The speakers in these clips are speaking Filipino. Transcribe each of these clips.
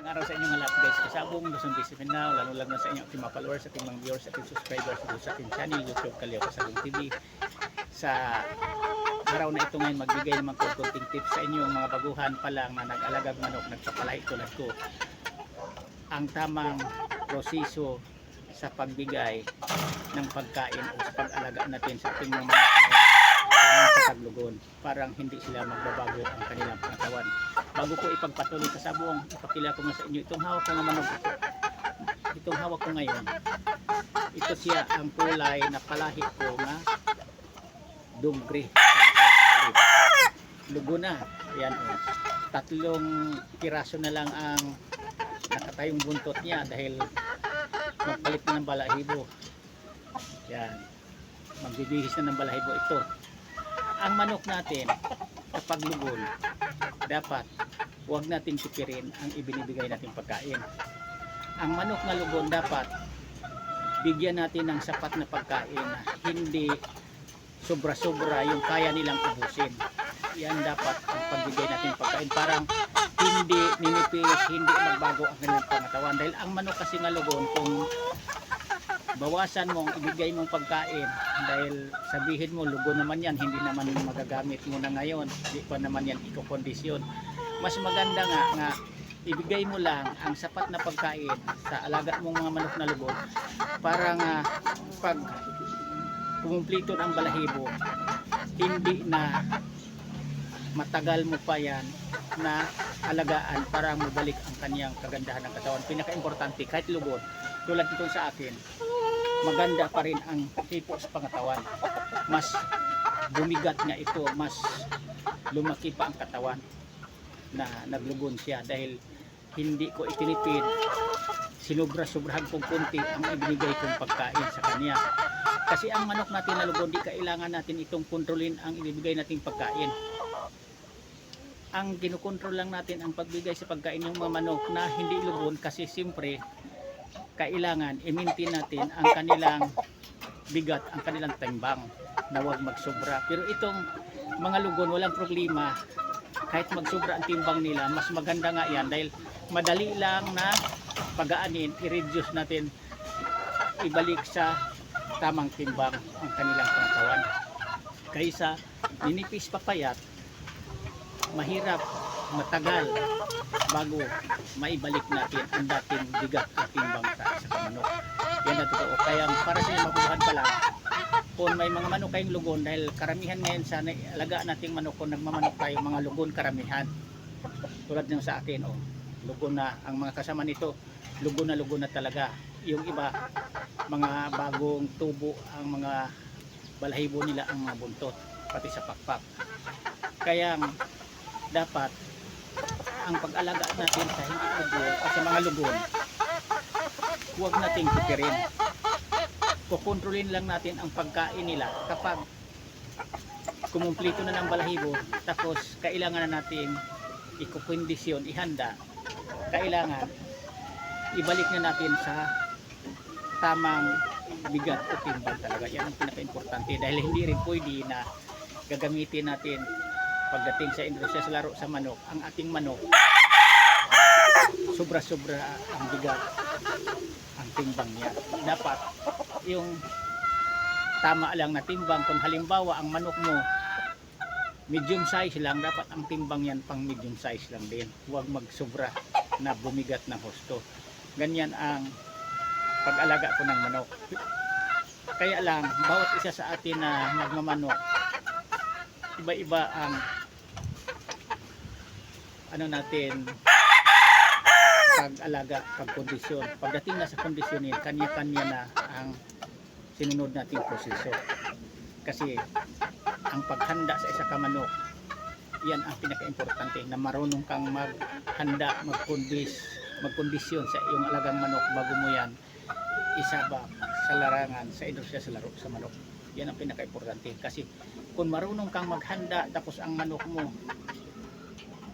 Ang araw sa inyong lahat guys, kasabong Luzon Visible Now, lalo sa inyong ating mga followers, ating mga viewers, ating subscribers sa ating channel YouTube Kaleo Kasabong TV. Sa araw na ito ngayon, magbigay naman ko konting tips sa inyong mga baguhan pa lang na nag-alagag manok, nagpapalahi tulad ko. Ang tamang proseso sa pagbigay ng pagkain o sa pag-alaga natin sa ating mga sa taglugon, parang hindi sila magbabago ang kanilang pangatawan. Bago ko ipagpatuloy kasabong, ipakila ko nga sa inyo itong hawak ko nga manok. Itong hawak ko ngayon, ito siya ang kulay na palahi ko nga dugre. Lugo na. Yan o. 3 piraso na lang ang nakatayong buntot niya dahil magpalit na ng balahibo. Yan. Magbibihis na ng balahibo ito. Ang manok natin kapag lugol, dapat huwag natin tipirin ang ibinibigay nating pagkain. Ang manok na lugon dapat bigyan natin ng sapat na pagkain na hindi sobra-sobra yung kaya nilang ubusin. Yan dapat ang pagbigay natin pagkain, parang hindi ninipis, hindi magbago ang kanilang pangatawan. Dahil ang manok kasi nga lugon, kung bawasan mong ibigay mong pagkain, dahil sabihin mo lugo naman yan, hindi naman magagamit mo na ngayon, hindi pa naman yan ikokondisyon. Mas maganda nga ibigay mo lang ang sapat na pagkain sa alaga mong mga manok na lugo, para nga pag kumumplito ng balahibo, hindi na matagal mo pa yan na alagaan para mabalik ang kanyang kagandahan ng katawan. Pinaka-importante, kahit lugon, tulad nito sa akin, maganda pa rin ang tipo sa pangatawan. Mas bumigat nga ito, mas lumaki pa ang katawan na naglugon siya dahil hindi ko itinipid, sinubra-sobrahan kong kunti ang ibinigay kong pagkain sa kanya. Kasi ang manok natin na lugon, di kailangan natin itong kontrolin ang ibibigay nating pagkain. Ang kinukontrol lang natin ang pagbigay sa pagkain ng mga manok na hindi lugon, kasi siyempre kailangan i-maintain natin ang kanilang bigat, ang kanilang timbang na huwag magsobra. Pero itong mga lugon, walang problema kahit magsobra ang timbang nila. Mas maganda nga yan dahil madali lang na pagaanin, i-reduce natin, ibalik sa tamang timbang ang kanilang pangatawan. Kaysa ninipis papayat, mahirap, matagal bago maibalik natin ang dating bigat at timbang sa manok. Yan na totoo. Kaya para sa inyo mabubuhan pa lang, kung may mga manok kayong lugon, dahil karamihan ngayon sa alaga nating manok, kung nagmamanok tayo, mga lugon karamihan. Tulad nyo sa akin, lugon na ang mga kasama nito, lugon na talaga. Yung iba, mga bagong tubo ang mga balahibo nila, ang mga buntot, pati sa pakpak. Kaya dapat ang pag-alaga natin sa hindi lugon o sa mga lugon, huwag nating tipirin. Kukontrolin lang natin ang pagkain nila kapag kumumplito na ng balahibo, tapos kailangan na natin ikukondisyon, ihanda, kailangan ibalik na natin sa tamang bigat o timbang talaga. Yan ang pinaka-importante, dahil hindi rin pwede na gagamitin natin pagdating sa industriya sa laro sa manok, ang ating manok sobra-sobra ang bigat, ang timbang niya. Dapat yung tama lang na timbang. Kung halimbawa ang manok mo medium size lang, dapat ang timbang yan pang medium size lang din, huwag magsobra na bumigat ng husto. Ganyan ang pag-alaga ko ng manok. Kaya lang, bawat isa sa atin na nagmamanok, iba-iba ang natin pag-alaga, pag-kondisyon. Pagdating na sa kondisyonin, kanya-kanya na ang sinunod nating proseso. Kasi ang paghanda sa isa ka manok, yan ang pinaka-importante, na marunong kang maghanda, magkondisyon sa iyong alagang manok bago mo yan isabak sa larangan, sa industriya sa laro sa manok. Yan ang pinaka-importante. Kasi kung marunong kang maghanda, tapos ang manok mo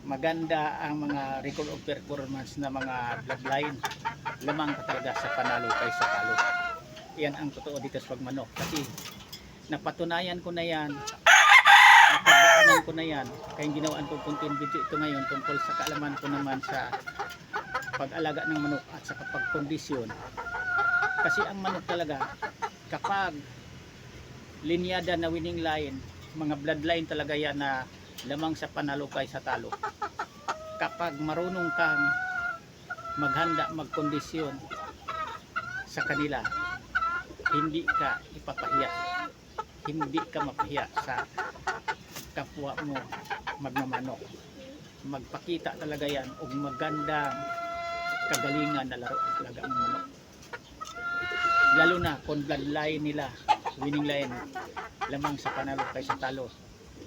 maganda, ang mga record of performance na mga bloodline, lamang ka talaga sa panalo kaysa talo. Yan ang totoo dito sa pagmanok. Kasi napatunayan ko na yan, napagdaanan ko na yan, kaya ginawaan ko content video ito ngayon tungkol sa kaalaman ko naman sa pag-alaga ng manok at sa pagkondisyon. Kasi ang manok talaga, kapag linyada na winning line, mga bloodline talaga yan na lamang sa panalo kaysa talo. Kapag marunong kang maghanda, magkondisyon sa kanila, hindi ka ipapahiya, hindi ka mapahiya sa kapwa mo magmamanok. Magpakita talaga yan og magandang kagalingan na laro talaga ang manok, lalo na kung bloodline nila winning line lamang sa panalo kaysa talo.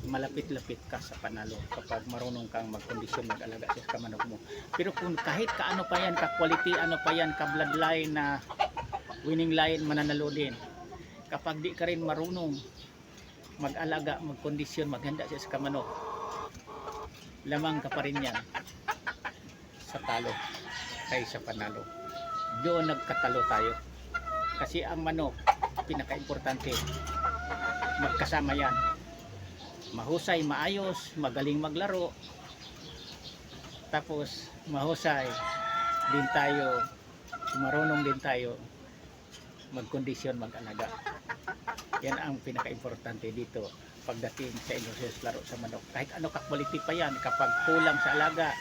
Malapit-lapit ka sa panalo kapag marunong kang magkondisyon, mag-alaga sa manok mo. Pero kung kahit kaano pa yan, ka-quality ano pa yan, ka-bloodline na winning line, mananalo din. Kapag di ka rin marunong mag-alaga, magkondisyon, maghanda sa manok, lamang ka pa rin yan sa talo kaysa panalo. Doon nagkatalo tayo. Kasi ang manok, pinaka-importante, magkasama yan. Mahusay, maayos, magaling maglaro, tapos mahusay din tayo, marunong din tayo magkondisyon, mag-alaga. Yan ang pinaka-importante dito pagdating sa industry laro sa manok. Kahit ano ka-quality pa yan, kapag kulang sa alaga,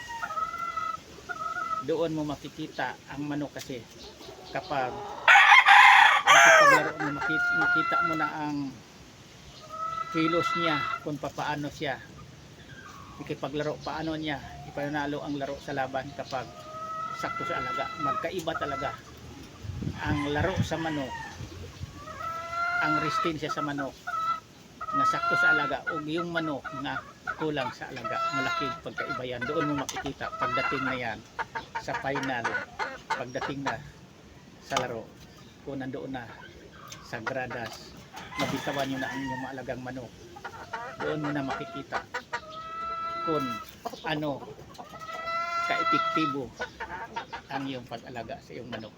doon mo makikita ang manok. Kasi kapag makipaglaro mo, makita mo na ang kilos niya, kung paano siya ikipaglaro, paano niya ipanalo ang laro sa laban kapag sakto sa alaga. Magkaiba talaga ang laro sa manok, ang resistensya sa manok nga sakto sa alaga, o yung manok nga kulang sa alaga. Malaking pagkaiba yan. Doon mo makikita pagdating na yan sa final, pagdating na sa laro, kung nandoon na sa gradas, mabitawan nyo na ang inyong maalagang manok. Doon mo na makikita kung ano ka-epektibo ang iyong pag-alaga sa iyong manok.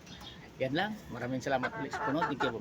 Yan lang. Maraming salamat ulit sa punod. Thank you.